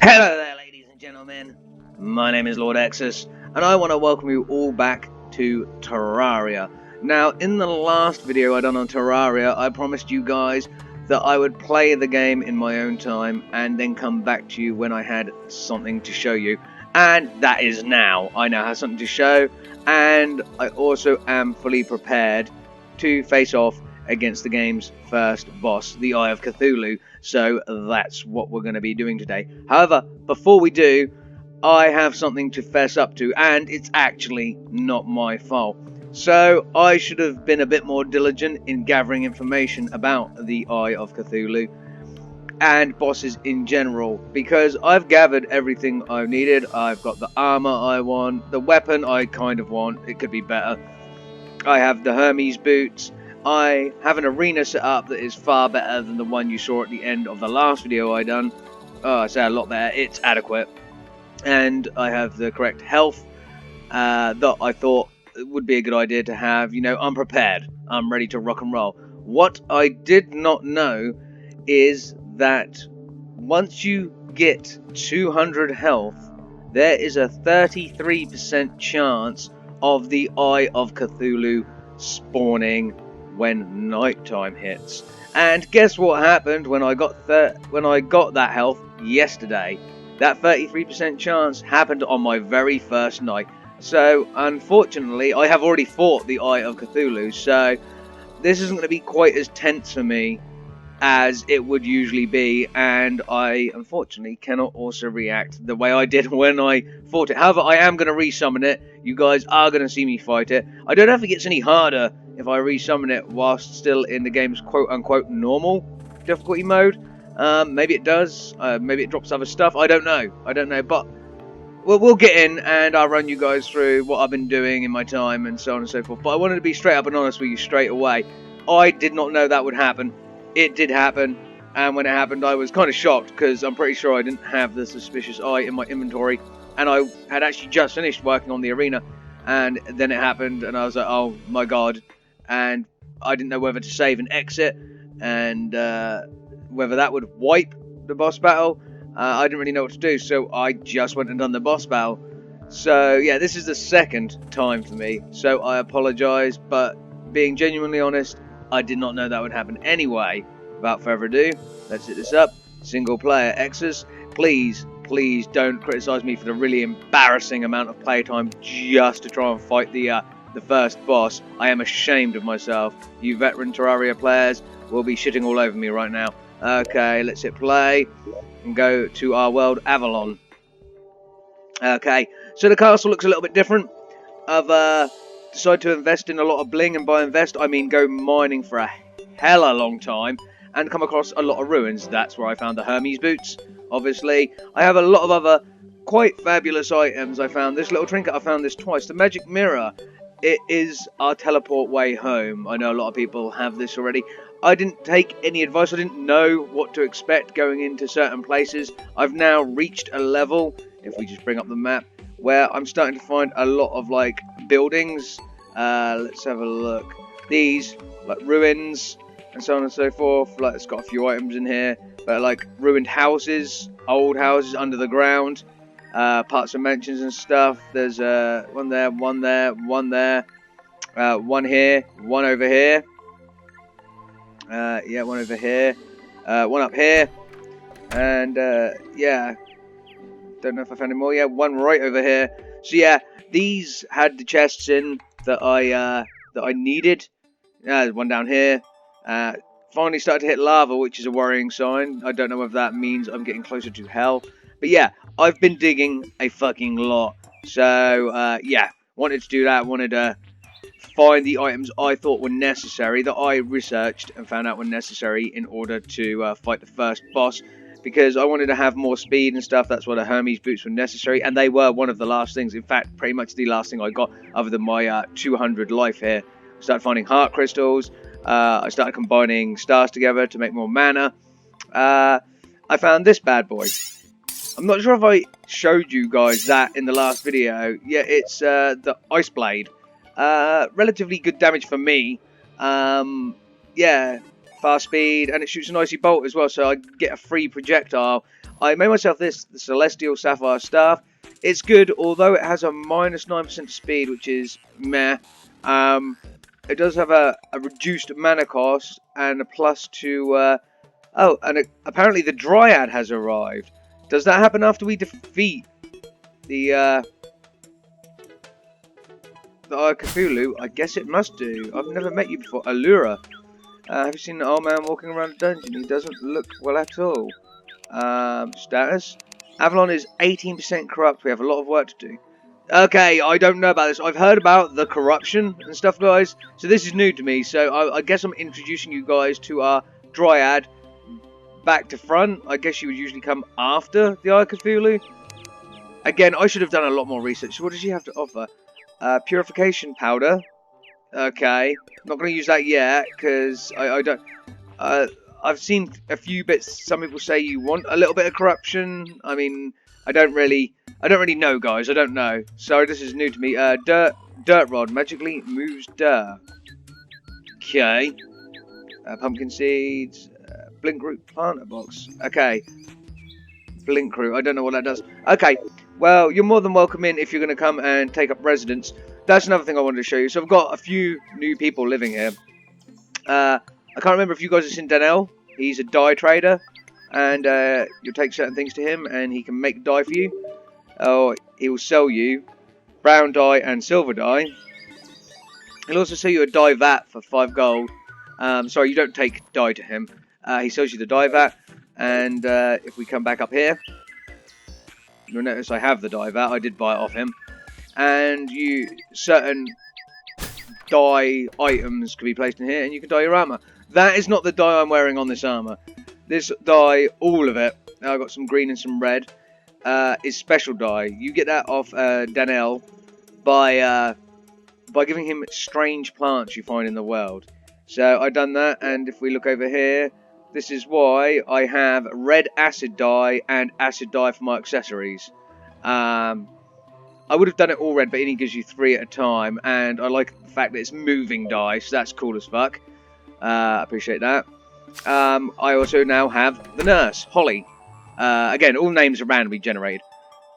Hello there, ladies and gentlemen. My name is Lord Exus, and I want to welcome you all back to Terraria. Now, in the last video I done on Terraria, I promised you guys that I would play the game in my own time and then come back to you when I had something to show you. And that is now. I now have something to show, and I also am fully prepared to face off against the game's first boss, the Eye of Cthulhu. So that's what we're going to be doing today. However, before we do, I have something to fess up to, and it's actually not my fault. So I should have been a bit more diligent in gathering information about the Eye of Cthulhu and bosses in general, because I've gathered everything I've needed. I've got the armor I want, the weapon I kind of want, it could be better. I have the Hermes boots. I have an arena set up that is far better than the one you saw at the end of the last video I done. Oh, I say a lot better. It's adequate. And I have the correct health that I thought would be a good idea to have. You know, I'm prepared. I'm ready to rock and roll. What I did not know is that once you get 200 health, there is a 33% chance of the Eye of Cthulhu spawning when nighttime hits. And guess what happened when I got that health yesterday? That 33% chance happened on my very first night. So unfortunately, I have already fought the Eye of Cthulhu, so this isn't going to be quite as tense for me as it would usually be, and I unfortunately cannot also react the way I did when I fought it. However, I am going to resummon it. You guys are going to see me fight it. I don't know if it gets any harder if I resummon it whilst still in the game's quote-unquote normal difficulty mode. Maybe it does. Maybe it drops other stuff. I don't know. But we'll get in, and I'll run you guys through what I've been doing in my time and so on and so forth. But I wanted to be straight up and honest with you straight away. I did not know that would happen. It did happen, and when it happened I was kind of shocked, because I'm pretty sure I didn't have the suspicious eye in my inventory, and I had actually just finished working on the arena, and then it happened, and I was like, oh my god, and I didn't know whether to save and exit, and whether that would wipe the boss battle. I didn't really know what to do, so I just went and done the boss battle. So yeah, this is the second time for me, so I apologise, but being genuinely honest, I did not know that would happen anyway. Without further ado, let's hit this up. Single player X's. Please don't criticise me for the really embarrassing amount of playtime just to try and fight the first boss. I am ashamed of myself. You veteran Terraria players will be shitting all over me right now. Okay, let's hit play and go to our world, Avalon. Okay, so the castle looks a little bit different. I've decided to invest in a lot of bling, and by invest I mean go mining for a hella long time and come across a lot of ruins. That's where I found the Hermes boots, obviously. I have a lot of other quite fabulous items. I found this little trinket, I found this twice. The magic mirror, it is our teleport way home. I know a lot of people have this already. I didn't take any advice, I didn't know what to expect going into certain places. I've now reached a level, if we just bring up the map, where I'm starting to find a lot of like buildings. Let's have a look. These like ruins and so on and so forth. Like, it's got a few items in here, but like ruined houses, old houses under the ground, parts of mansions and stuff. There's one there, one there, one there, one here, one over here. Yeah, one over here, one up here, and yeah. Don't know if I found any more. Yeah, one right over here. So yeah, these had the chests in that I needed. There's one down here. Finally started to hit lava, which is a worrying sign. I don't know if that means I'm getting closer to hell. But yeah, I've been digging a fucking lot. So yeah, wanted to do that. Wanted to find the items I thought were necessary, that I researched and found out were necessary in order to fight the first boss. Because I wanted to have more speed and stuff. That's why the Hermes boots were necessary, and they were one of the last things. In fact, pretty much the last thing I got, other than my 200 life here. I started finding heart crystals. I started combining stars together to make more mana. I found this bad boy. I'm not sure if I showed you guys that in the last video. Yeah, it's the Ice Blade. Relatively good damage for me. Yeah, fast speed, and it shoots an icy bolt as well, so I get a free projectile. I made myself the Celestial Sapphire Staff. It's good, although it has a minus 9% speed, which is meh. It does have a reduced mana cost and a plus to... oh, and apparently the Dryad has arrived. Does that happen after we defeat the Eye of Cthulhu? I guess it must do. I've never met you before. Allura. Have you seen the old man walking around the dungeon? He doesn't look well at all. Status. Avalon is 18% corrupt. We have a lot of work to do. Okay, I don't know about this. I've heard about the corruption and stuff, guys. So this is new to me. So I guess I'm introducing you guys to our Dryad back to front. I guess you would usually come after the Eye of Cthulhu. Again, I should have done a lot more research. So what does she have to offer? Purification powder. Okay. Not going to use that yet, because I don't... I've seen a few bits. Some people say you want a little bit of corruption. I mean, I don't really know, guys. I don't know. Sorry, this is new to me. Dirt rod magically moves dirt. Okay. Pumpkin seeds. Blink root planter box. Okay. Blink root. I don't know what that does. Okay. Well, you're more than welcome in if you're going to come and take up residence. That's another thing I wanted to show you. So I've got a few new people living here. I can't remember if you guys have seen Daniel. He's a dye trader, and you'll take certain things to him, and he can make dye for you. Oh, he will sell you brown dye and silver dye. He'll also sell you a dye vat for 5 gold. Sorry, you don't take dye to him. He sells you the dye vat, and if we come back up here, you'll notice I have the dye vat. I did buy it off him, and certain dye items can be placed in here, and you can dye your armor. That is not the dye I'm wearing on this armor. This dye, all of it, I've got some green and some red, is special dye. You get that off Daniel by giving him strange plants you find in the world. So I've done that, and if we look over here, this is why I have red acid dye and acid dye for my accessories. I would have done it all red, but it only gives you 3 at a time, and I like the fact that it's moving dye, so that's cool as fuck. I appreciate that. I also now have the nurse, Holly. Again, all names are randomly generated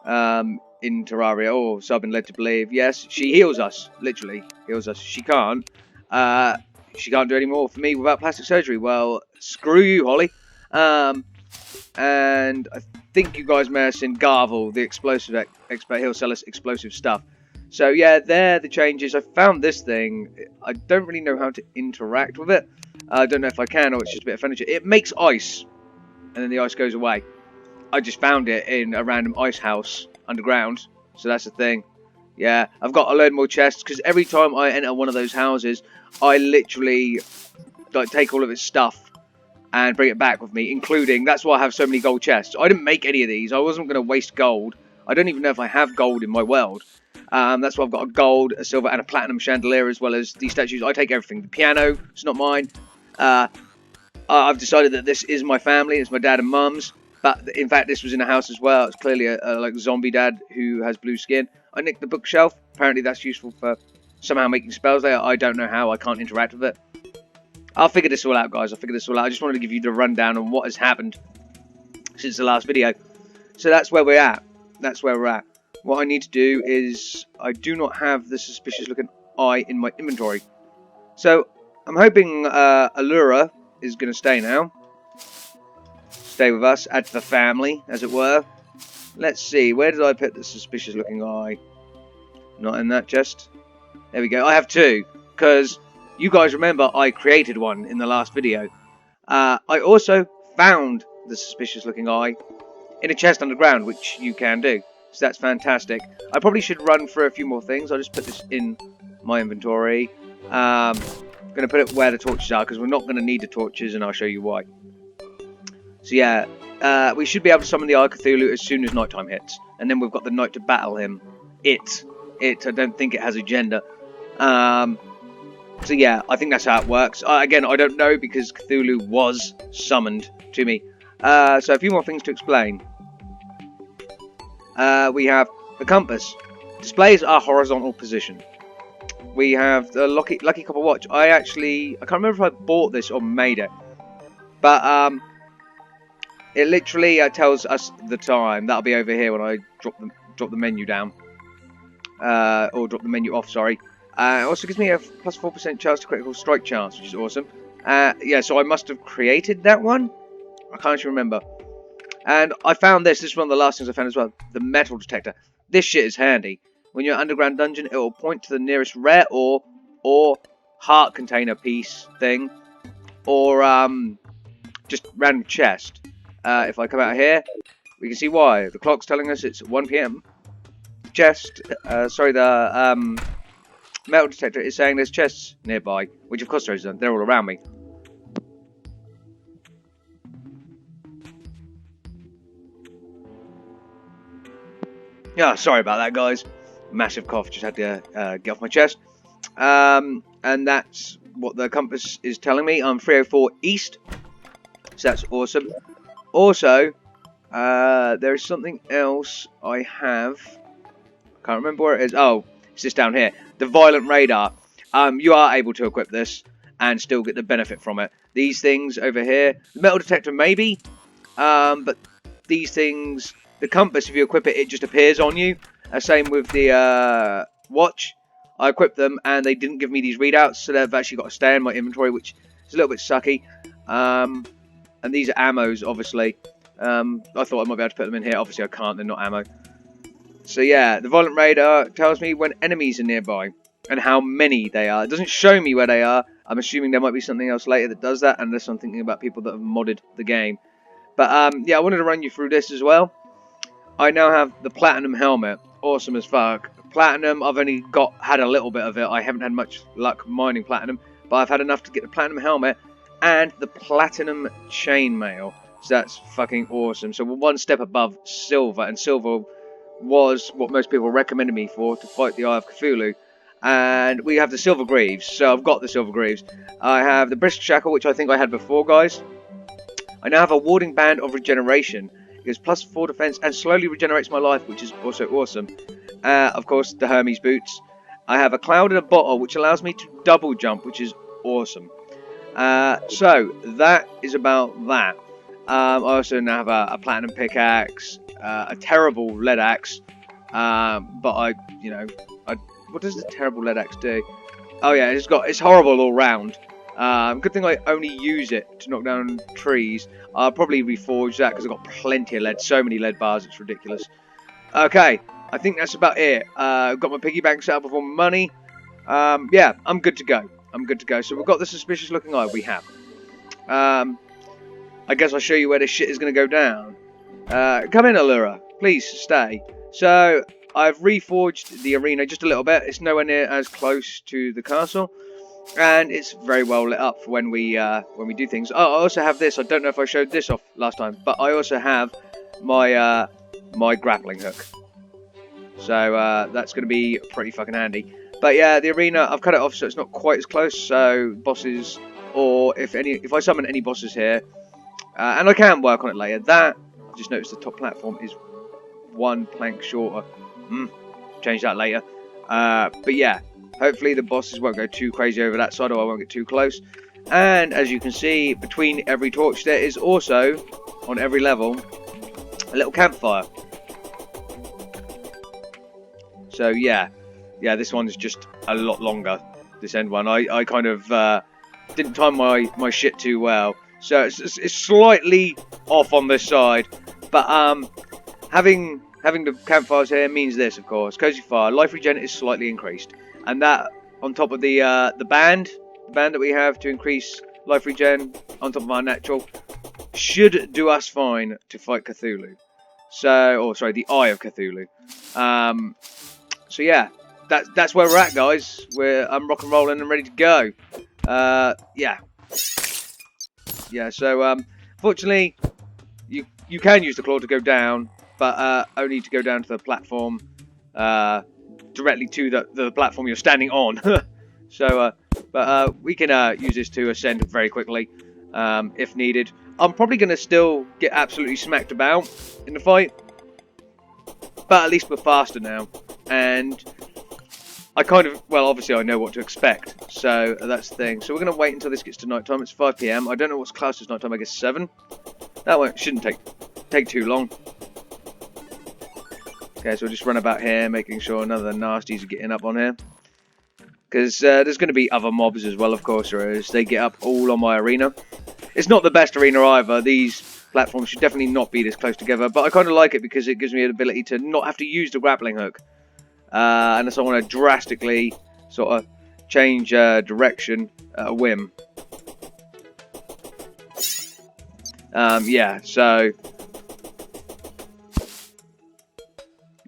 in Terraria, or so I've been led to believe. Yes, she heals us, literally heals us. She can't do any more for me without plastic surgery. Well, screw you, Holly. And I think you guys may have seen Garvel, the explosive expert. He'll sell us explosive stuff. So yeah, there are the changes. I found this thing. I don't really know how to interact with it. I don't know if I can, or it's just a bit of furniture. It makes ice, and then the ice goes away. I just found it in a random ice house underground, so that's the thing. Yeah, I've got a load more chests, because every time I enter one of those houses, I literally take all of its stuff and bring it back with me, including, that's why I have so many gold chests. I didn't make any of these. I wasn't going to waste gold. I don't even know if I have gold in my world. That's why I've got a gold, a silver, and a platinum chandelier, as well as these statues. I take everything. The piano, it's not mine. I've decided that this is my family. It's my dad and mum's. But in fact, this was in a house as well. It's clearly a like zombie dad who has blue skin. I nicked the bookshelf. Apparently, that's useful for somehow making spells there. I don't know how. I can't interact with it. I'll figure this all out, guys. I'll figure this all out. I just wanted to give you the rundown on what has happened since the last video. So that's where we're at. That's where we're at. What I need to do is, I do not have the suspicious looking eye in my inventory. So I'm hoping Allura is going to stay now. Stay with us, add to the family, as it were. Let's see, where did I put the suspicious looking eye? Not in that chest. There we go. I have 2, because you guys remember I created one in the last video. I also found the suspicious looking eye in a chest underground, which you can do. So that's fantastic. I probably should run through a few more things. I'll just put this in my inventory. I'm going to put it where the torches are, because we're not going to need the torches, and I'll show you why. So yeah, we should be able to summon the Eye of Cthulhu as soon as nighttime hits. And then we've got the night to battle him. I don't think it has a gender. So yeah, I think that's how it works. Again, I don't know, because Cthulhu was summoned to me. So a few more things to explain. We have the compass. Displays our horizontal position. We have the Lucky Copper Watch. I can't remember if I bought this or made it. But it literally tells us the time. That'll be over here when I drop the menu down, or drop the menu off. Sorry. It also gives me a plus 4% chance to critical strike chance, which is awesome. Yeah, so I must have created that one. I can't actually remember. And I found this. This is one of the last things I found as well. The metal detector. This shit is handy. When you're in an underground dungeon, it will point to the nearest rare ore or heart container piece thing, or just random chest. If I come out here, we can see why. The clock's telling us it's 1 PM. Chest, sorry, the metal detector is saying there's chests nearby, which of course there isn't. They're all around me. Yeah, sorry about that, guys. Massive cough, just had to get off my chest. And that's what the compass is telling me. I'm 304 east, so that's awesome. Also, there is something else I have. I can't remember where it is. Oh, it's just down here. The violent radar. You are able to equip this and still get the benefit from it. These things over here, the metal detector maybe, but these things, the compass, if you equip it, it just appears on you. Same with the watch. I equipped them and they didn't give me these readouts, so they've actually got to stay in my inventory, which is a little bit sucky. And these are ammos, obviously. I thought I might be able to put them in here. Obviously, I can't. They're not ammo. So yeah, the violent radar tells me when enemies are nearby and how many they are. It doesn't show me where they are. I'm assuming there might be something else later that does that, unless I'm thinking about people that have modded the game. But yeah, I wanted to run you through this as well. I now have the platinum helmet. Awesome as fuck. Platinum, I've only had a little bit of it. I haven't had much luck mining platinum, but I've had enough to get the platinum helmet and the platinum chainmail. So that's fucking awesome. So we're one step above silver, and silver was what most people recommended me for to fight the Eye of Cthulhu. And we have the silver greaves, so I've got the silver greaves. I have the brisk shackle, which I think I had before, guys. I now have a warding band of regeneration. It gives plus 4 defense and slowly regenerates my life, which is also awesome. Of course, the Hermes boots. I have a cloud in a bottle, which allows me to double jump, which is awesome. So that is about that. I also now have a platinum pickaxe, a terrible lead axe, but what does the terrible lead axe do? Oh yeah, it's horrible all round. Good thing I only use it to knock down trees. I'll probably reforge that because I've got plenty of lead, so many lead bars, it's ridiculous. Okay, I think that's about it. I've got my piggy bank set up with all my money. Yeah, I'm good to go. So we've got the suspicious looking eye, we have. I guess I'll show you where this shit is going to go down. Come in, Allura. Please, stay. So, I've reforged the arena just a little bit. It's nowhere near as close to the castle. And it's very well lit up for when we do things. Oh, I also have this. I don't know if I showed this off last time. But I also have my, my grappling hook. So, that's going to be pretty fucking handy. But yeah, the arena, I've cut it off so it's not quite as close. So, bosses, or if I summon any bosses here, and I can work on it later. That, I just noticed the top platform is 1 plank shorter. Change that later. But yeah, hopefully the bosses won't go too crazy over that side, or I won't get too close. And as you can see, between every torch there is also, on every level, a little campfire. So yeah, this one's just a lot longer, this end one. I kind of didn't time my shit too well. So it's slightly off on this side, but having the campfires here means this, of course. Cozy fire, life regen is slightly increased, and that on top of the band that we have to increase life regen on top of our natural should do us fine to fight Cthulhu. So, the Eye of Cthulhu. So yeah, that's where we're at, guys. I'm rock and rolling and ready to go. Yeah, so fortunately, you can use the claw to go down, but only to go down to the platform, directly to the platform you're standing on. So, but we can use this to ascend very quickly, if needed. I'm probably going to still get absolutely smacked about in the fight, but at least we're faster now, and I kind of, well, obviously I know what to expect, so that's the thing. So we're going to wait until this gets to night time. It's 5 PM. I don't know what's classed as night time. I guess 7. That one shouldn't take too long. Okay, so we'll just run about here, making sure none of the nasties are getting up on here. Because there's going to be other mobs as well, of course there is. They get up all on my arena. It's not the best arena either. These platforms should definitely not be this close together. But I kind of like it because it gives me the ability to not have to use the grappling hook. Unless I want to drastically sort of change direction at a whim. Yeah, so...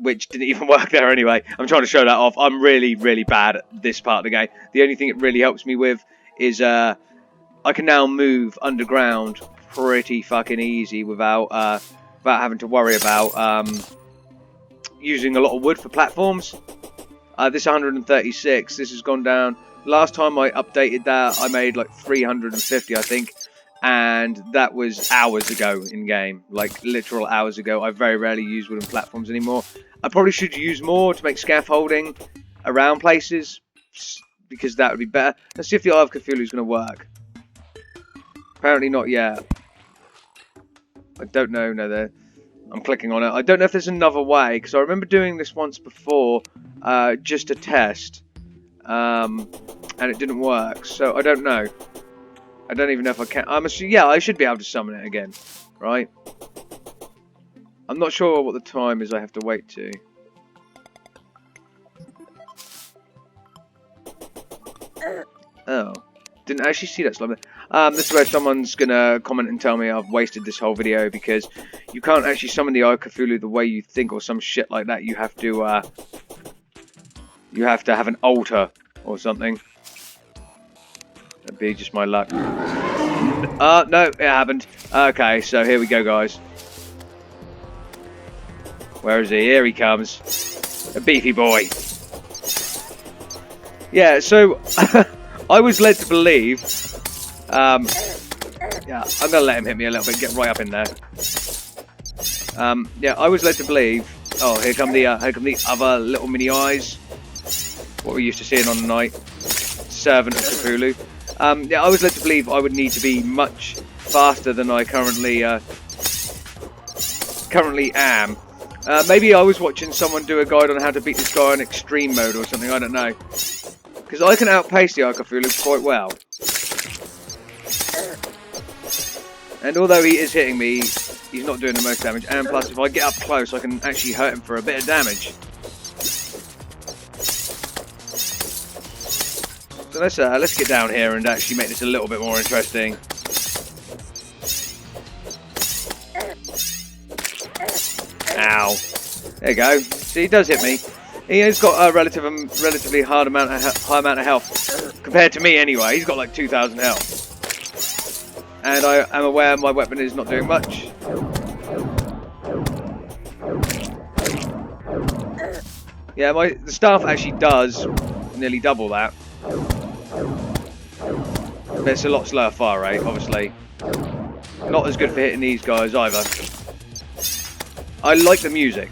Which didn't even work there anyway. I'm trying to show that off. I'm really, really bad at this part of the game. The only thing it really helps me with is I can now move underground pretty fucking easy without having to worry about using a lot of wood for platforms. This 136. This has gone down. Last time I updated that, I made like 350, I think. And that was hours ago in game, like literal hours ago. I very rarely use wooden platforms anymore. I probably should use more to make scaffolding around places, because that would be better. Let's see if the Eye of Cthulhu is going to work. Apparently not yet. I don't know. No, I'm clicking on it. I don't know if there's another way, because I remember doing this once before, just to test, and it didn't work. So I don't know. I don't even know if I can. Yeah, I should be able to summon it again, right? I'm not sure what the time is I have to wait to. Oh, didn't actually see that slime there. This is where someone's gonna comment and tell me I've wasted this whole video because you can't actually summon the Eye of Cthulhu the way you think or some shit like that. You have to have an altar or something. That'd be just my luck. No, it happened. Okay, so here we go, guys. Where is he? Here he comes. A beefy boy. Yeah, so I was led to believe... yeah, I'm going to let him hit me a little bit, get right up in there. Yeah, I was led to believe... Oh, here come the other little mini eyes. What we're used to seeing on the night. Servant of Cthulhu. Yeah, I was led to believe I would need to be much faster than I currently am. Maybe I was watching someone do a guide on how to beat this guy on extreme mode or something, I don't know. Because I can outpace the Eye of Cthulhu quite well. And although he is hitting me, he's not doing the most damage. And plus, if I get up close, I can actually hurt him for a bit of damage. So let's get down here and actually make this a little bit more interesting. Ow! There you go. See, he does hit me. He has got a relatively high amount of health compared to me anyway. He's got like 2,000 health, and I am aware my weapon is not doing much. Yeah, the staff actually does nearly double that. But it's a lot slower fire rate, obviously. Not as good for hitting these guys either. I like the music.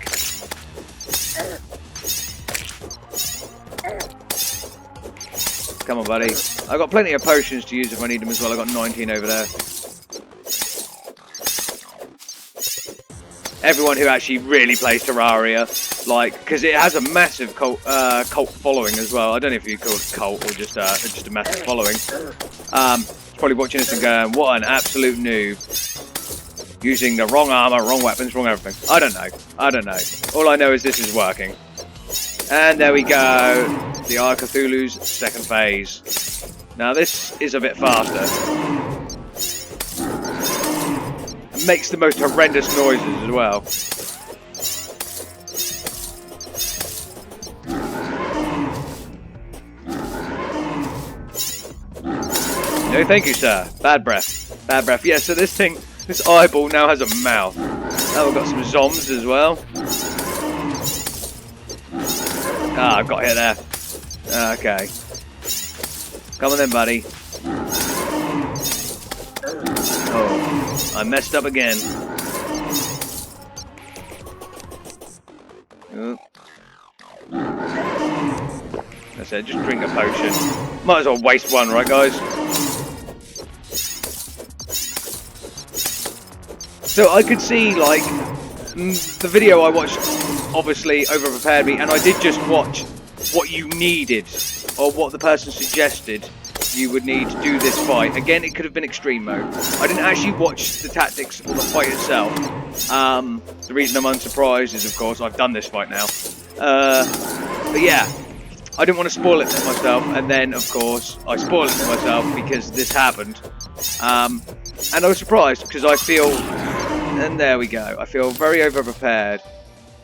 Come on, buddy. I've got plenty of potions to use if I need them as well. I've got 19 over there. Everyone who actually really plays Terraria, like, because it has a massive cult following as well. I don't know if you call it cult or just a massive following. Probably watching this and going, what an absolute noob. Using the wrong armor, wrong weapons, wrong everything. I don't know. All I know is this is working. And there we go. The Eye of Cthulhu's second phase. Now this is a bit faster. It makes the most horrendous noises as well. No, thank you, sir. Bad breath. Bad breath. Yeah, so this eyeball now has a mouth. Now we've got some zombs as well. Ah, I've got hit there. Okay. Come on then, buddy. Oh, I messed up again. said, just drink a potion. Might as well waste one, right, guys? So I could see, like, the video I watched obviously over-prepared me, and I did just watch what you needed, or what the person suggested you would need to do this fight. Again, it could have been extreme mode. I didn't actually watch the tactics or the fight itself. The reason I'm unsurprised is, of course, I've done this fight now. But yeah, I didn't want to spoil it for myself, and then, of course, I spoiled it for myself because this happened. And I was surprised, because I feel... And there we go. I feel very over-prepared.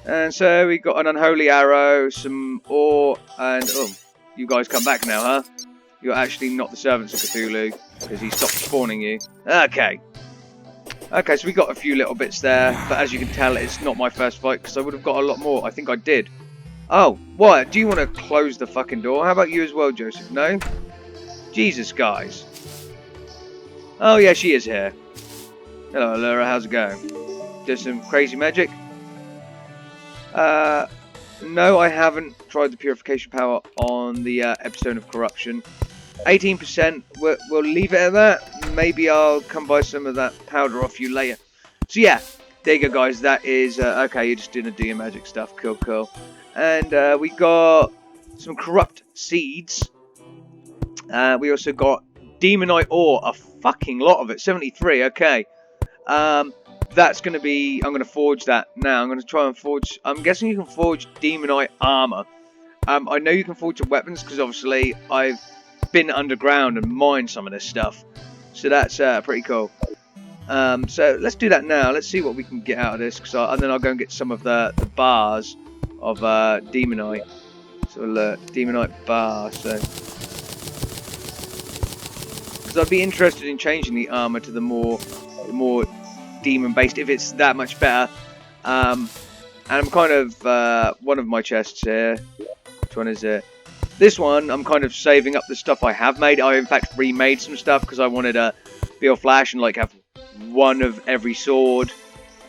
And so we got an unholy arrow, some ore, and... Oh, you guys come back now, huh? You're actually not the servants of Cthulhu, because he stopped spawning you. Okay. Okay, so we got a few little bits there, but as you can tell, it's not my first fight, because I would have got a lot more. I think I did. Oh, what? Do you want to close the fucking door? How about you as well, Joseph? No? Jesus, guys. Oh, yeah, she is here. Hello, Laura. How's it going? Do some crazy magic? No, I haven't tried the purification power on the episode of corruption. 18%. We'll leave it at that. Maybe I'll come buy some of that powder off you later. So yeah, there you go, guys. That is okay. You're just doing the DM magic stuff. Cool, cool. And we got some corrupt seeds. We also got demonite ore, a fucking lot of it. 73. Okay. That's going to be... I'm going to forge that now. I'm going to try and forge... I'm guessing you can forge demonite armor. I know you can forge your weapons because obviously I've been underground and mined some of this stuff. So that's pretty cool. So let's do that now. Let's see what we can get out of this. And then I'll go and get some of the bars of demonite. So demonite bar. So... Because I'd be interested in changing the armor to the more demon based if it's that much better. And I'm kind of one of my chests here. Which one is it? This one I'm kind of saving up the stuff I have made. I in fact remade some stuff because I wanted to be all flash and like have one of every sword,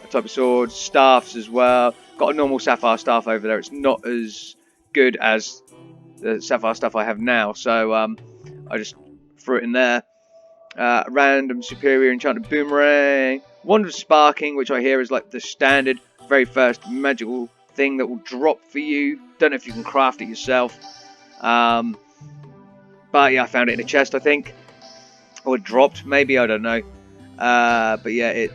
a type of sword, staffs as well. Got a normal sapphire staff over there. It's not as good as the sapphire stuff I have now, so I just threw it in there. Random superior enchanted boomerang. Wand of Sparking, which I hear is like the standard, very first magical thing that will drop for you. Don't know if you can craft it yourself. But yeah, I found it in a chest, I think. Or it dropped, maybe, I don't know. But yeah, it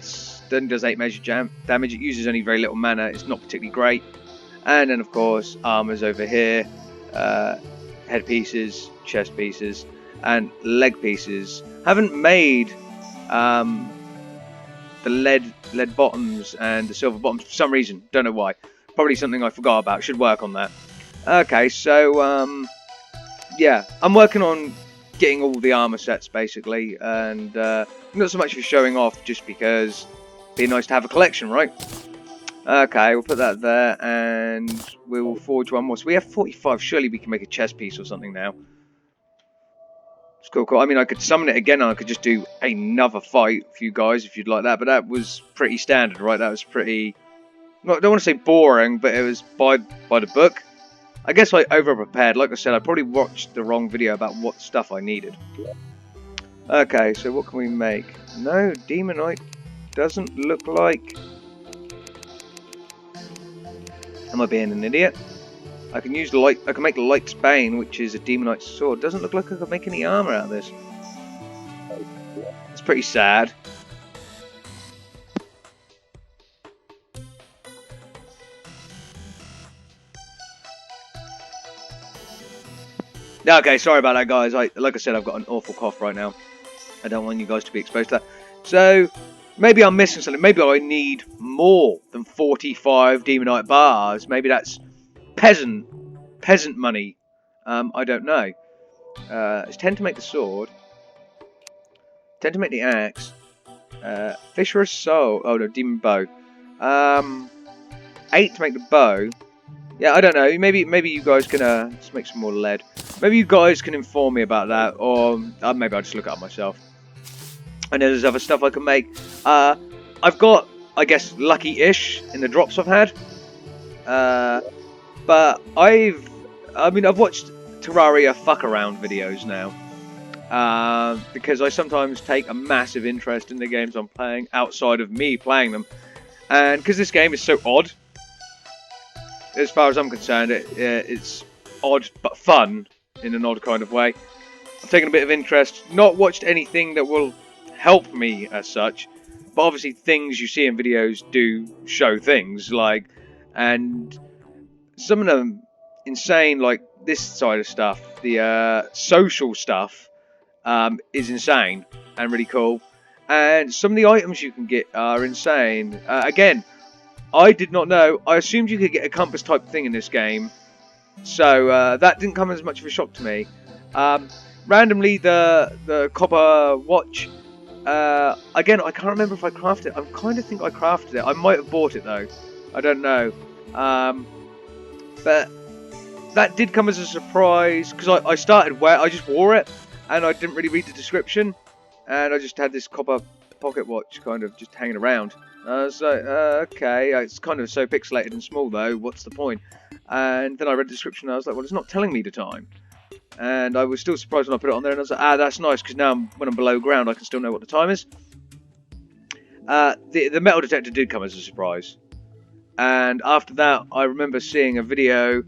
does 8 measure damage. It uses only very little mana. It's not particularly great. And then, of course, armors over here. Head pieces, chest pieces, and leg pieces. Haven't made... the lead bottoms and the silver bottoms for some reason. Don't know why. Probably something I forgot about. Should work on that. Okay, so yeah, I'm working on getting all the armor sets basically, and not so much for showing off, just because it'd be nice to have a collection, right? Okay, we'll put that there, and we will forge one more. So we have 45. Surely we can make a chest piece or something now. It's cool, cool. I mean, I could summon it again, and I could just do another fight for you guys if you'd like that. But that was pretty standard, right? That was pretty... I don't want to say boring, but it was by the book. I guess I over-prepared. Like I said, I probably watched the wrong video about what stuff I needed. Okay, so what can we make? No, demonite doesn't look like... Am I being an idiot? I can use light. I can make Light's Bane, which is a demonite sword. Doesn't look like I could make any armor out of this. It's pretty sad. Okay, sorry about that, guys. Like I said, I've got an awful cough right now. I don't want you guys to be exposed to that. So maybe I'm missing something. Maybe I need more than 45 demonite bars. Maybe that's peasant money. I don't know. It's 10 to make the sword, 10 to make the axe, Fisher's Soul, oh no, Demon Bow, 8 to make the bow. Yeah, I don't know, maybe you guys can, let's make some more lead. Maybe you guys can inform me about that, or maybe I'll just look it up myself. I know there's other stuff I can make. I've got, I guess, lucky-ish in the drops I've had. But I've watched Terraria fuck around videos now. Because I sometimes take a massive interest in the games I'm playing outside of me playing them. And because this game is so odd, as far as I'm concerned, it's odd but fun in an odd kind of way. I've taken a bit of interest, not watched anything that will help me as such, but obviously things you see in videos do show things, like, and some of them insane, like this side of stuff, the social stuff is insane and really cool, and some of the items you can get are insane. Again, I did not know. I assumed you could get a compass type thing in this game, so that didn't come as much of a shock to me. Randomly, the copper watch. Again, I can't remember if I crafted it. I kind of think I crafted it. I might have bought it though. I don't know. But that did come as a surprise because I started where I just wore it and I didn't really read the description, and I just had this copper pocket watch kind of just hanging around. I was like, okay, it's kind of so pixelated and small though, what's the point? And then I read the description and I was like, well, it's not telling me the time. And I was still surprised when I put it on there, and I was like, that's nice, because now when I'm below ground I can still know what the time is. The metal detector did come as a surprise. And after that, I remember seeing a video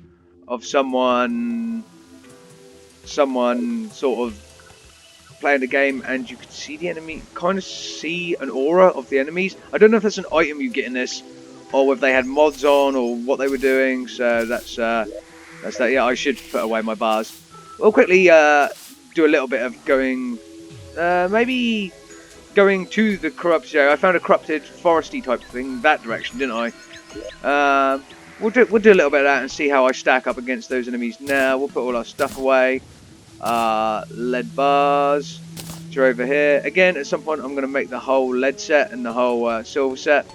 of someone sort of playing the game, and you could see the enemy, kind of see an aura of the enemies. I don't know if that's an item you get in this, or whether they had mods on, or what they were doing. So that's that. Yeah, I should put away my bars. We'll quickly do a little bit of going, maybe going to the corrupted area. I found a corrupted foresty type thing that direction, didn't I? We'll do a little bit of that and see how I stack up against those enemies now. We'll put all our stuff away. Lead bars, which are over here. Again, at some point I'm going to make the whole lead set and the whole silver set.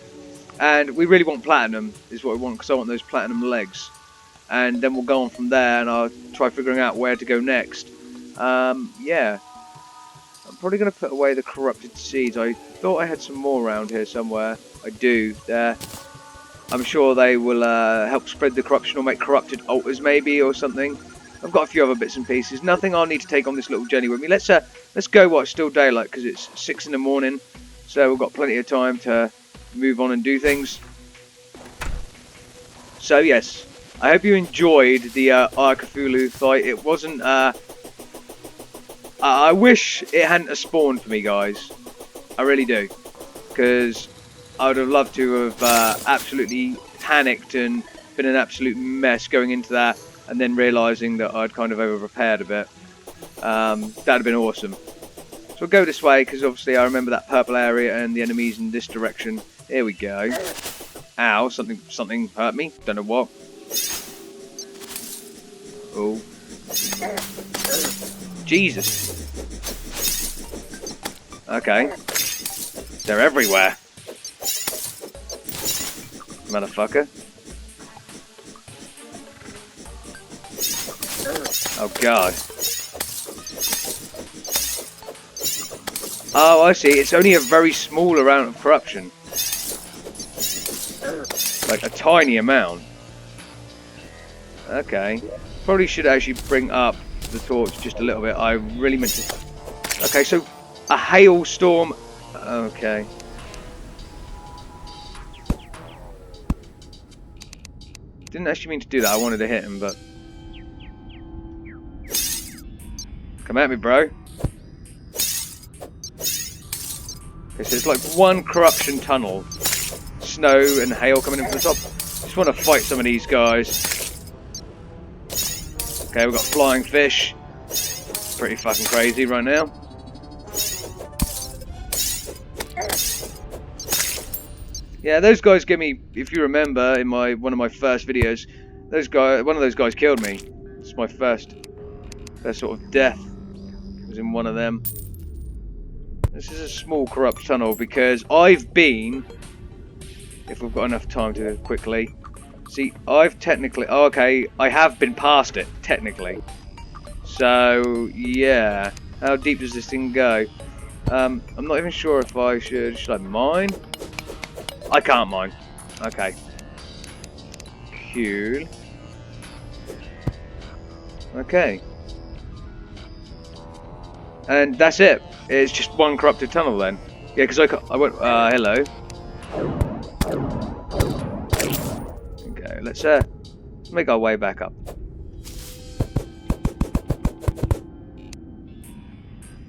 And we really want platinum, is what we want, because I want those platinum legs. And then we'll go on from there, and I'll try figuring out where to go next. Yeah. I'm probably going to put away the corrupted seeds. I thought I had some more around here somewhere. I do, there. I'm sure they will help spread the corruption, or make corrupted altars maybe, or something. I've got a few other bits and pieces. Nothing I'll need to take on this little journey with me. Let's go while it's still daylight, because it's 6 in the morning. So we've got plenty of time to move on and do things. So yes, I hope you enjoyed the Cthulhu fight. It wasn't. I wish it hadn't have spawned for me, guys. I really do, because I would have loved to have absolutely panicked and been an absolute mess going into that, and then realising that I'd kind of over-prepared a bit. That'd have been awesome. So we'll go this way, because obviously I remember that purple area and the enemies in this direction. Here we go. Ow, something hurt me. Don't know what. Oh. Jesus. Okay. They're everywhere. Motherfucker. Oh god. Oh, I see. It's only a very small amount of corruption. Like a tiny amount. Okay. Probably should actually bring up the torch just a little bit. I really meant to. Okay, so a hailstorm. Okay. Didn't actually mean to do that. I wanted to hit him, but. Come at me, bro. Okay, so it's like one corruption tunnel. Snow and hail coming in from the top. Just want to fight some of these guys. Okay, we've got flying fish. Pretty fucking crazy right now. Yeah, those guys get me. If you remember, in one of my first videos, one of those guys killed me. It's my first sort of death. Was in one of them. This is a small corrupt tunnel because I've been. If we've got enough time to quickly see, I've technically. Oh, okay, I have been past it technically. So yeah, how deep does this thing go? I'm not even sure if I should. Should I mine? I can't mine. Okay. Cool. Okay. And that's it. It's just one corrupted tunnel then. Yeah, because I went. Hello. Okay, let's make our way back up.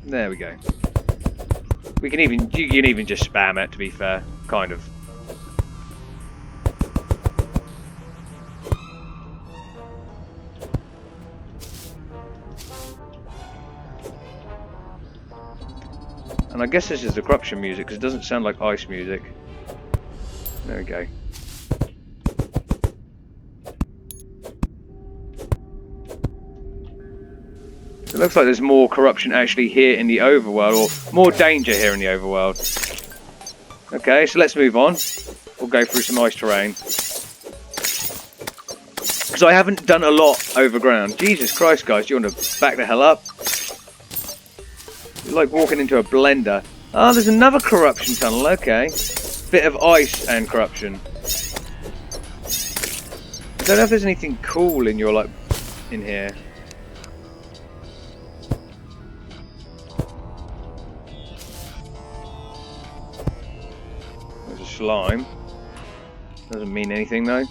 There we go. You can even just spam it, to be fair, kind of. And I guess this is the corruption music because it doesn't sound like ice music. There we go. It looks like there's more corruption actually here in the overworld, or more danger here in the overworld. Okay, so let's move on. We'll go through some ice terrain. Because I haven't done a lot overground. Jesus Christ, guys, do you want to back the hell up? You're like walking into a blender. Ah, there's another corruption tunnel, okay. Bit of ice and corruption. I don't know if there's anything cool in your, like, in here. There's a slime. Doesn't mean anything though.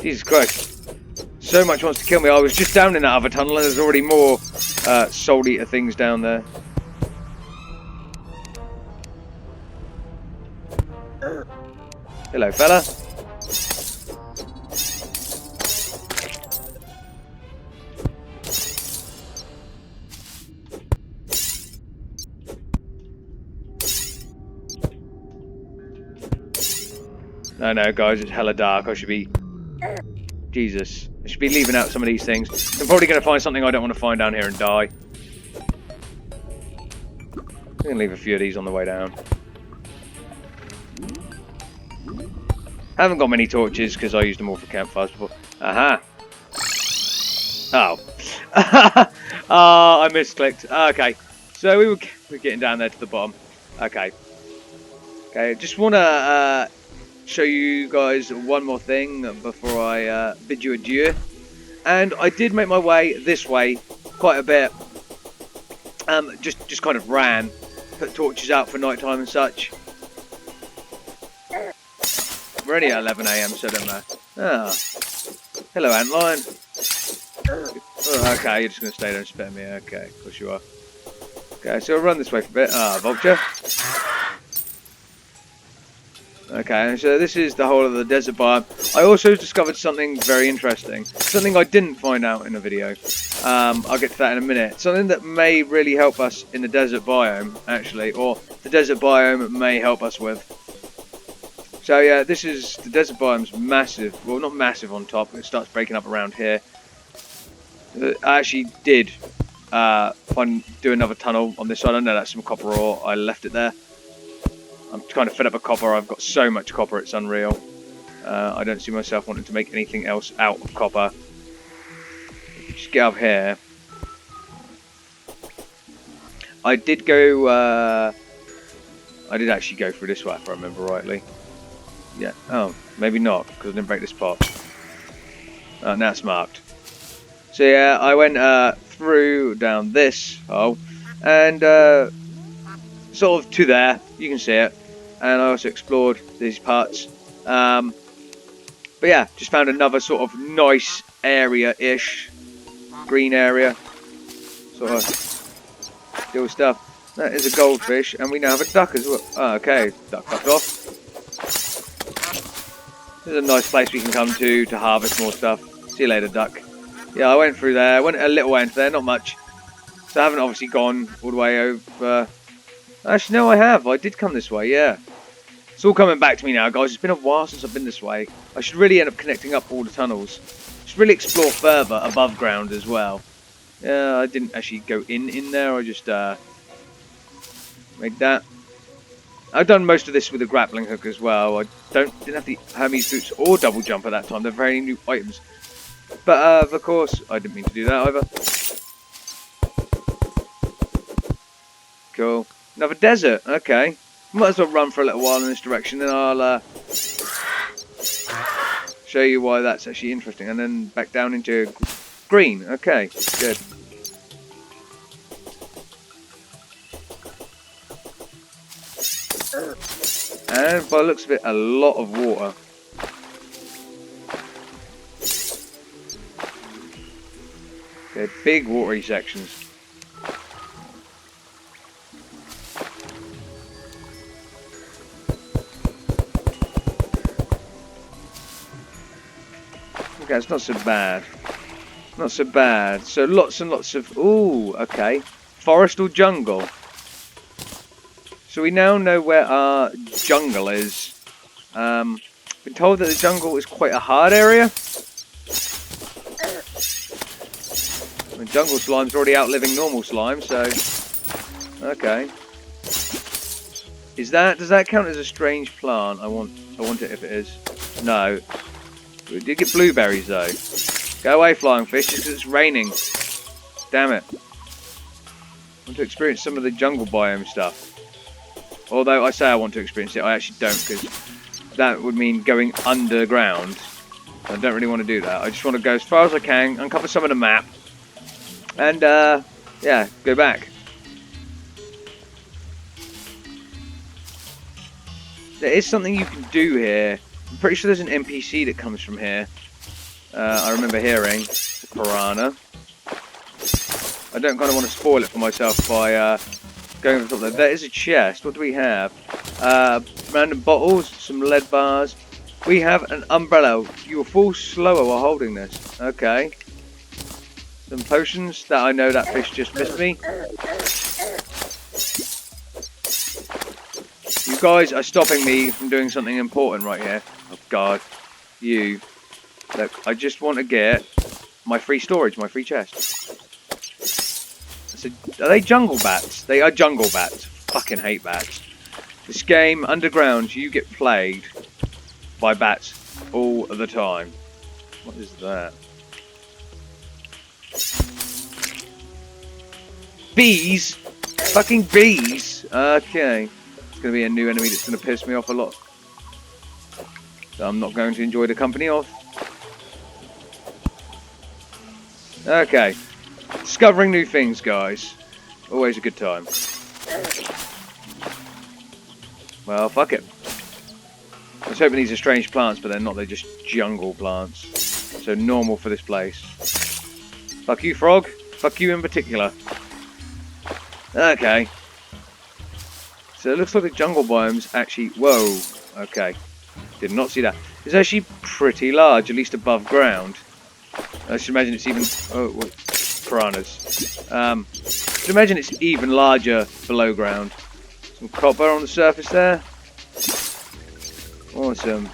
Jesus Christ. So much wants to kill me. I was just down in that other tunnel and there's already more soul eater things down there. Hello, fella. No, guys, it's hella dark. I should be... Jesus. I should be leaving out some of these things. I'm probably going to find something I don't want to find down here and die. I'm going to leave a few of these on the way down. I haven't got many torches because I used them all for campfires before. Aha! Oh. I misclicked. Okay. So we're getting down there to the bottom. Okay. Okay, just want to... show you guys one more thing before I bid you adieu. And I did make my way this way quite a bit. Just kind of ran, put torches out for night time and such. We're only at 11 AM, so don't matter. Ah, hello, antlion. Oh, okay, you're just gonna stay there and spare me. Okay, of course you are. Okay, so I'll run this way for a bit. Ah, vulture. Okay, so this is the whole of the desert biome. I also discovered something very interesting. Something I didn't find out in a video. I'll get to that in a minute. Something that may really help us in the desert biome, actually. Or the desert biome may help us with. So yeah, this is... The desert biome's massive. Well, not massive on top. It starts breaking up around here. I actually did do another tunnel on this side. I know that's some copper ore. I left it there. I'm kind of fed up with copper. I've got so much copper, it's unreal. I don't see myself wanting to make anything else out of copper. Just get up here. I did go... I did actually go through this way, if I remember rightly. Yeah. Oh, maybe not, because I didn't break this pot. Now it's marked. So yeah, I went through down this hole, and sort of to there, you can see it. And I also explored these parts. But yeah, just found another sort of nice area-ish. Green area. Sort of cool stuff. That is a goldfish, and we now have a duck as well. Oh, okay, duck fucked off. This is a nice place we can come to harvest more stuff. See you later, duck. Yeah, I went through there. I went a little way into there, not much. So I haven't obviously gone all the way over... Actually, no, I have. I did come this way, yeah. It's all coming back to me now, guys. It's been a while since I've been this way. I should really end up connecting up all the tunnels. Should really explore further above ground as well. Yeah, I didn't actually go in there. I just made that. I've done most of this with a grappling hook as well. I didn't have the Hermes boots or double jump at that time. They're very new items. But of course, I didn't mean to do that either. Cool. Another desert. Okay. Might as well run for a little while in this direction, then I'll show you why that's actually interesting. And then back down into green. Okay, good. And by the looks of it, a lot of water. Okay, big watery sections. Okay, it's not so bad. Not so bad. So lots and lots of... Ooh, okay. Forest or jungle? So we now know where our jungle is. Been told that the jungle is quite a hard area. The jungle slime's already outliving normal slime, so... Okay. Does that count as a strange plant? I want it if it is. No. We did get blueberries though. Go away, flying fish, just 'cause it's raining. Damn it. I want to experience some of the jungle biome stuff. Although I say I want to experience it, I actually don't, because that would mean going underground. I don't really want to do that. I just want to go as far as I can, uncover some of the map, and yeah, go back. There is something you can do here. I'm pretty sure there's an NPC that comes from here. I remember hearing the piranha. I don't kind of want to spoil it for myself by going over the top there. There is a chest. What do we have? Random bottles, some lead bars. We have an umbrella. You will fall slower while holding this. Okay. Some potions that I know that fish just missed me. You guys are stopping me from doing something important right here. Oh god. You. Look, I just want to get my free storage, my free chest. So, are they jungle bats? They are jungle bats. Fucking hate bats. This game, underground, you get plagued by bats all the time. What is that? Bees? Fucking bees? Okay. It's going to be a new enemy that's going to piss me off a lot. So I'm not going to enjoy the company of. Okay. Discovering new things, guys. Always a good time. Well, fuck it. I was hoping these are strange plants, but they're not. They're just jungle plants. So normal for this place. Fuck you, frog. Fuck you in particular. Okay. So it looks like the jungle biome's actually... Whoa. Okay. Did not see that. It's actually pretty large, at least above ground. I should imagine it's even... Oh, what? Piranhas. I should imagine it's even larger below ground. Some copper on the surface there. Awesome.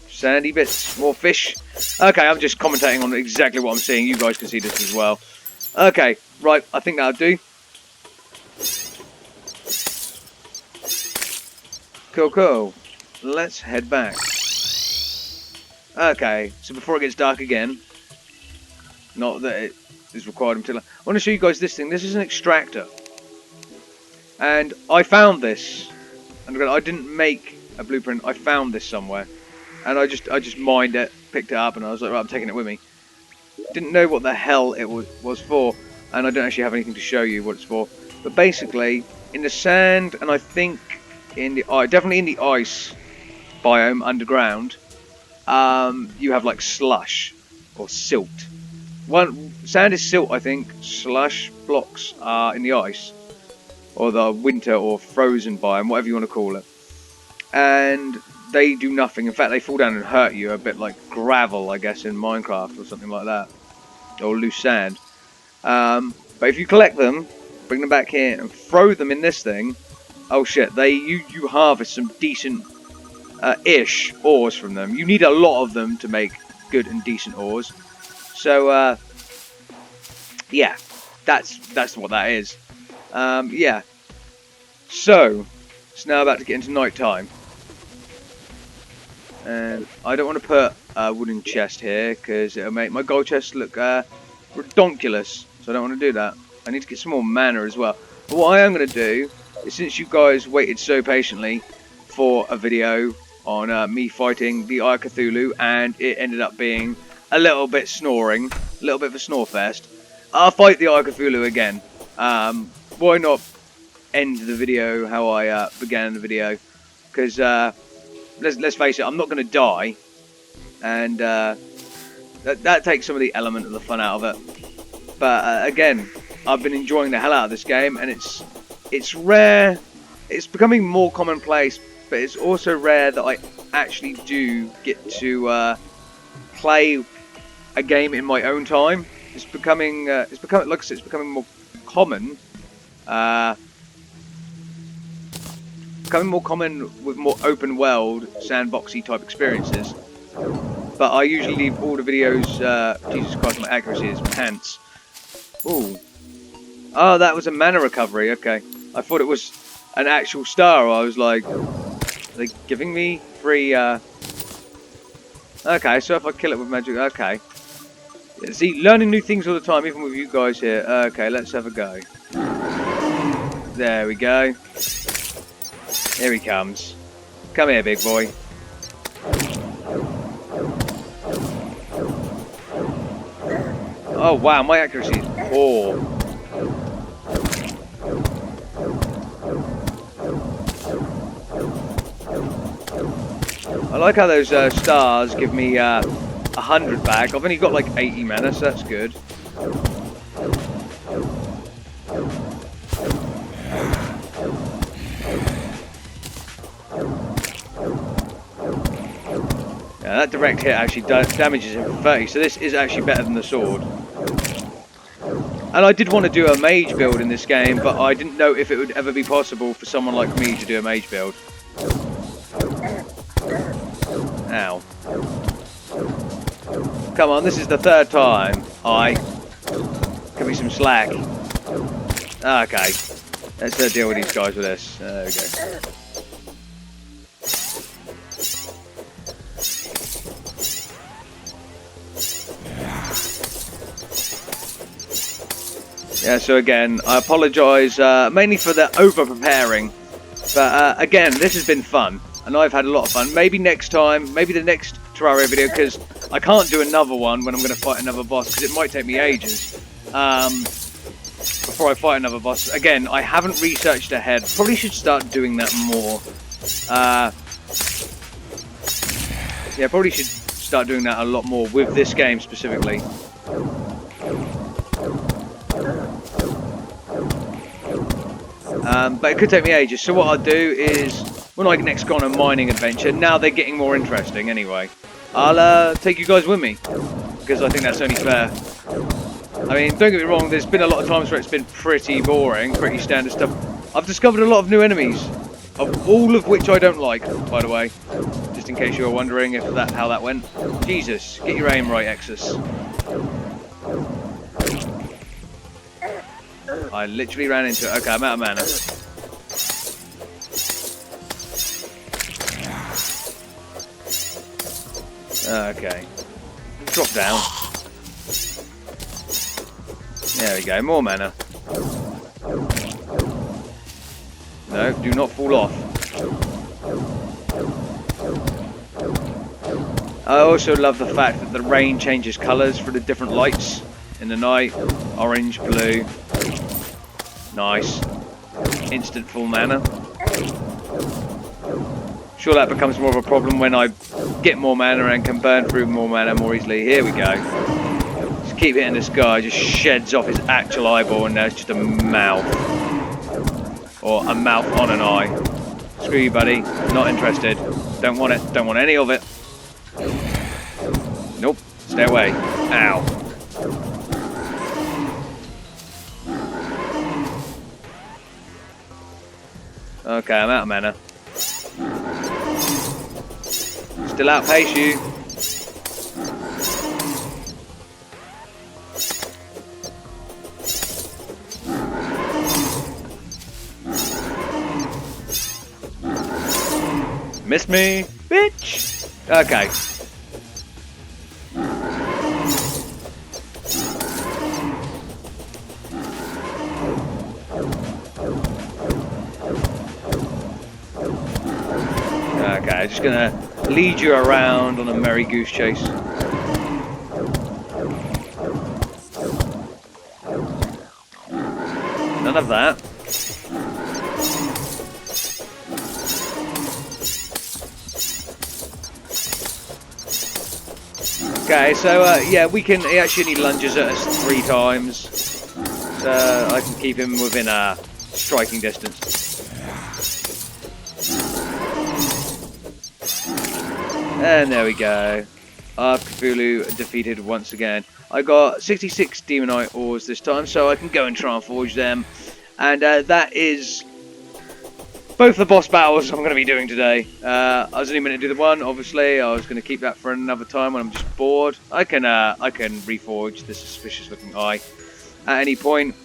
Sandy bits. More fish. Okay, I'm just commentating on exactly what I'm seeing. You guys can see this as well. Okay, right. I think that'll do. Cool, cool. Let's head back. Okay, so before it gets dark again, not that it is required until I want to show you guys this thing. This is an extractor, and I found this. And I didn't make a blueprint. I found this somewhere, and I just mined it, picked it up, and I was like, right, I'm taking it with me. Didn't know what the hell it was for, and I don't actually have anything to show you what it's for. But basically, in the sand, and I think in the definitely in the ice biome underground, you have like slush or silt. Sand is silt, I think. Slush blocks are in the ice, or the winter or frozen biome, whatever you want to call it. And they do nothing. In fact, they fall down and hurt you, a bit like gravel, I guess, in Minecraft or something like that, or loose sand. But if you collect them, bring them back here and throw them in this thing, oh shit, you harvest some decent ish ores from them. You need a lot of them to make good and decent ores. So yeah, that's what that is. Yeah. So it's now about to get into night time, and I don't want to put a wooden chest here because it'll make my gold chest look redonkulous. So I don't want to do that. I need to get some more mana as well. But what I am going to do since you guys waited so patiently for a video on me fighting the Eye of Cthulhu, and it ended up being a little bit snoring, a little bit of a snore fest, I'll fight the Eye of Cthulhu again. Why not end the video how I began the video? Because let's face it, I'm not going to die, and that takes some of the element of the fun out of it. But again, I've been enjoying the hell out of this game, and it's rare. It's becoming more commonplace, but it's also rare that I actually do get to play a game in my own time. It's becoming like I said, it's becoming more common. Becoming more common with more open world, sandboxy type experiences. But I usually leave all the videos. Jesus Christ, my accuracy is pants. Ooh. Oh, that was a mana recovery. Okay, I thought it was an actual star. I was like, are they giving me free? Okay, so if I kill it with magic, okay. See, learning new things all the time, even with you guys here. Okay, let's have a go. There we go. Here he comes. Come here, big boy. Oh wow, my accuracy is poor. I like how those stars give me 100 back. I've only got like 80 mana, so that's good. Yeah, that direct hit actually damages him for 30, so this is actually better than the sword. And I did want to do a mage build in this game, but I didn't know if it would ever be possible for someone like me to do a mage build. Ow. Come on, this is the third time. Give me some slack. Okay. Let's deal with these guys with this. There we go. Yeah, so again, I apologise mainly for the over-preparing. But again, this has been fun. And I've had a lot of fun. Maybe next time, maybe the next Terraria video, because I can't do another one when I'm going to fight another boss, because it might take me ages before I fight another boss. Again, I haven't researched ahead. Probably should start doing that more. Yeah, probably should start doing that a lot more with this game specifically. But it could take me ages, so what I'll do is, when I next go on a mining adventure, now they're getting more interesting anyway, I'll take you guys with me, because I think that's only fair. I mean, don't get me wrong, there's been a lot of times where it's been pretty boring, pretty standard stuff. I've discovered a lot of new enemies, of all of which I don't like, by the way, just in case you were wondering if how that went. Jesus, get your aim right, Exus. I literally ran into it. Okay, I'm out of mana. Okay. Drop down. There we go, more mana. No, do not fall off. I also love the fact that the rain changes colours for the different lights in the night. Orange, blue. Nice. Instant full mana. Sure, that becomes more of a problem when I get more mana and can burn through more mana more easily. Here we go. Just keep hitting this guy. Just sheds off his actual eyeball, and there's just a mouth. Or a mouth on an eye. Screw you, buddy. Not interested. Don't want it. Don't want any of it. Nope. Stay away. Ow. Okay, I'm out of mana. Still outpace you. Missed me, bitch. Okay. yeah, just gonna lead you around on a merry goose chase. None of that. Okay, so yeah, he actually only lunges at us 3 times. So I can keep him within striking distance. And there we go. Cthulhu defeated once again. I got 66 Demonite ores this time, so I can go and try and forge them. And that is both the boss battles I'm going to be doing today. I was only meant to do the one, obviously. I was going to keep that for another time when I'm just bored. I can reforge the suspicious looking eye at any point.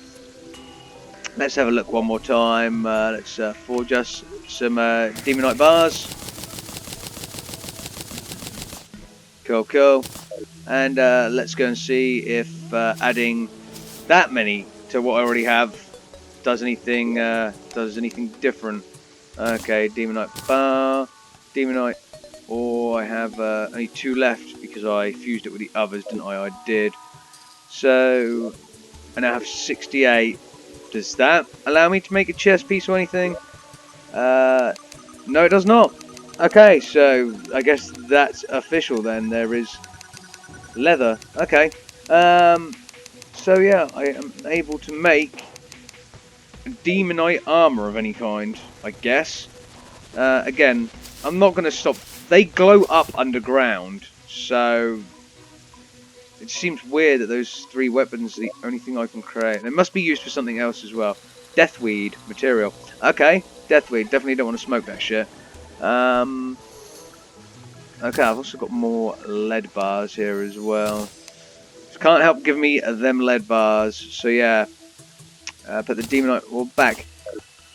Let's have a look one more time. Let's forge us some Demonite bars. Cool, cool. And let's go and see if adding that many to what I already have does anything different. Okay, Demonite bar, Demonite. I have only 2 left because I fused it with the others, didn't I? I did. So I now have 68. Does that allow me to make a chest piece or anything? No, it does not. Okay, so I guess that's official then. There is leather. Okay. So yeah, I am able to make Demonite armor of any kind, I guess. Again, I'm not going to stop. They glow up underground, so it seems weird that those 3 weapons are the only thing I can create. They must be used for something else as well. Deathweed material. Okay, deathweed. Definitely don't want to smoke that shit. Okay, I've also got more lead bars here as well. Just can't help giving me them lead bars. So yeah, put the Demonite ore back.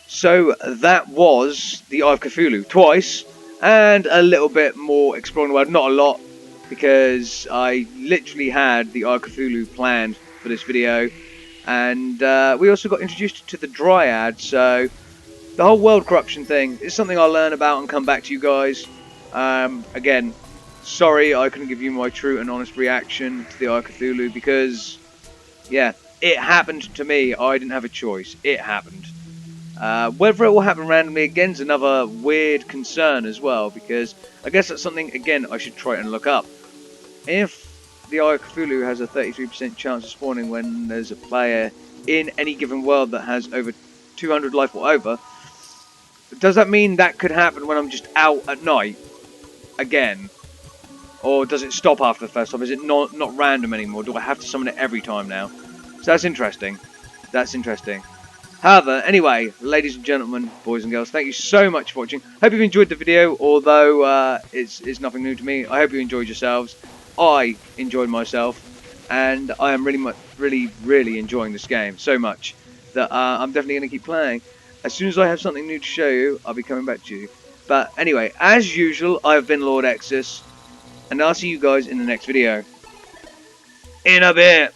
So that was the Eye of Cthulhu twice, and a little bit more exploring the world. Not a lot, because I literally had the Eye of Cthulhu planned for this video, and we also got introduced to the Dryad. So the whole world corruption thing is something I'll learn about and come back to you guys. Again, sorry I couldn't give you my true and honest reaction to the Eye of Cthulhu, because yeah, it happened to me. I didn't have a choice. It happened. Whether it will happen randomly again is another weird concern as well, because I guess that's something, again, I should try and look up. If the Eye of Cthulhu has a 33% chance of spawning when there's a player in any given world that has over 200 life or over, does that mean that could happen when I'm just out at night again? Or does it stop after the first time? Is it not random anymore? Do I have to summon it every time now? So that's interesting. That's interesting. However, anyway, ladies and gentlemen, boys and girls, thank you so much for watching. Hope you've enjoyed the video, although it's nothing new to me. I hope you enjoyed yourselves. I enjoyed myself, and I am really enjoying this game so much that I'm definitely going to keep playing. As soon as I have something new to show you, I'll be coming back to you. But anyway, as usual, I've been Lord Exus, and I'll see you guys in the next video. In a bit.